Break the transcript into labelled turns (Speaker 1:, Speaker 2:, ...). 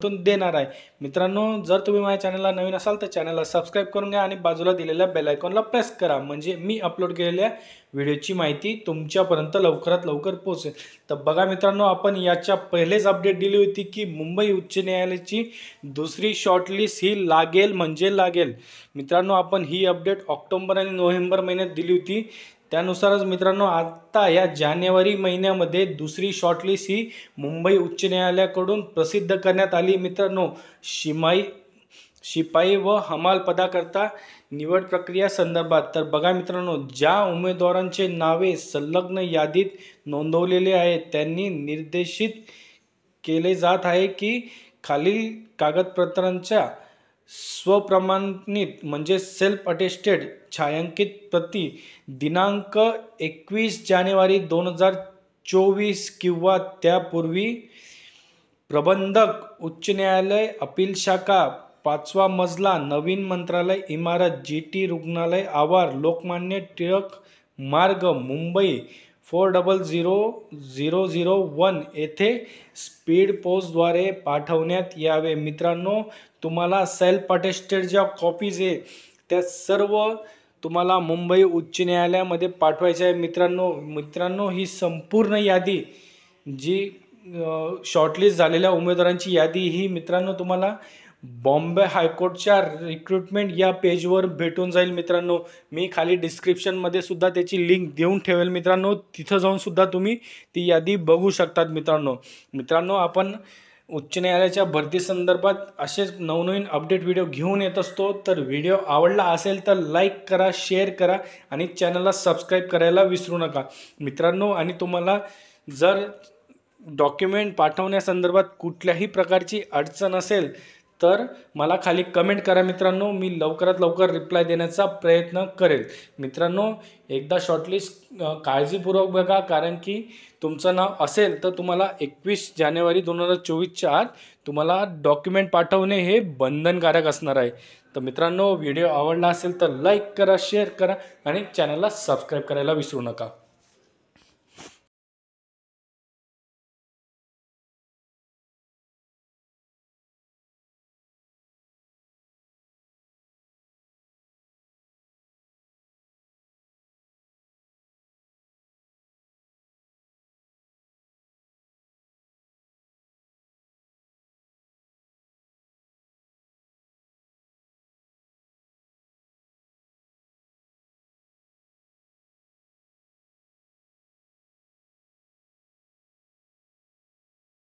Speaker 1: देणार आहे। मित्रांनो, जर तुम्ही माझ्या चॅनलला नवीन असाल तर चॅनलला सबस्क्राईब करून घ्या आणि बाजूला दिलेल्या बेल आयकॉनला प्रेस करा, म्हणजे मी अपलोड केलेल्या व्हिडिओची माहिती तुमच्यापर्यंत लवकरात लवकर पोहोचेल। तर बघा मित्रांनो, आपण याच्या पहिलेच अपडेट दिली होती की मुंबई उच्च न्यायालयाची दुसरी शॉर्टलिस्ट ही लागेल म्हणजे लागेल। मित्रांनो, आपण ही अपडेट ऑक्टोबर आणि नोव्हेंबर महिन्यात दिली होती। त्यानुसारच मित्रांनो, आता या जानेवारी महिन्यामध्ये दुसरी शॉर्टलिस्ट ही मुंबई उच्च न्यायालयाकडून प्रसिद्ध करण्यात आली। मित्रांनो, शिपाई व हमाल पदाकरता निवड प्रक्रिया संदर्भात तर बघा मित्रांनो, ज्या उमेदवारांचे नावे संलग्न यादीत नोंदवलेले आहेत त्यांनी निर्देशित केले जात आहे की खालील कागदपत्रांच्या स्वप्रमाणित म्हणजे सेल्फ अटेस्टेड छायांकित प्रती दिनांक 21 जानेवारी 2024 किंवा त्यापूर्वी प्रबंधक उच्च न्यायालय अपील शाखा 5वा मजला नवीन मंत्रालय इमारत GT रुग्णालय आवार लोकमान्य टिळक मार्ग मुंबई 400001 येथे स्पीड पोस्टद्वारे पाठवण्यात यावे। मित्रांनो, तुम्हाला सेल्फ अटेस्टेड ज्या कॉपीज आहे त्या सर्व तुम्हाला मुंबई उच्च न्यायालयामध्ये पाठवायचे आहे। मित्रांनो, ही संपूर्ण यादी जी शॉर्टलिस्ट झालेल्या उमेदवारांची यादी ही मित्रांनो तुम्हाला बॉम्बे हायकोर्टच्या रिक्रुटमेंट या पेजवर भेटून जाईल। मित्रांनो, मी खाली डिस्क्रिप्शनमध्ये सुद्धा त्याची लिंक देऊन ठेवेल। मित्रांनो, तिथं जाऊन सुद्धा तुम्ही ती यादी बघू शकतात। मित्रांनो, आपण उच्च न्यायालयाच्या भरती संदर्भात असेच नवनवीन अपडेट व्हिडिओ घेऊन येत असतो। तर व्हिडिओ आवडला असेल तर लाईक करा, शेअर करा आणि चॅनलला सबस्क्राईब करायला विसरू नका मित्रांनो। आणि तुम्हाला जर डॉक्युमेंट पाठवण्यासंदर्भात कुठल्याही प्रकारची अडचण असेल तर मला खाली कमेंट करा मित्रांनो, मी लवकरात लवकर रिप्लाय देण्याचा प्रयत्न करेल। मित्रांनो, एकदा शॉर्टलिस्ट काळजीपूर्वक बघा, कारण की तुमचं नाव असेल तर तुम्हाला 21 जानेवारी 2024च्या आत तुम्हाला डॉक्युमेंट पाठवणे हे बंधनकारक असणार आहे। तर मित्रांनो, व्हिडिओ आवडला असेल तर लाईक करा, शेअर करा आणि चॅनलला सबस्क्राईब करायला विसरू नका।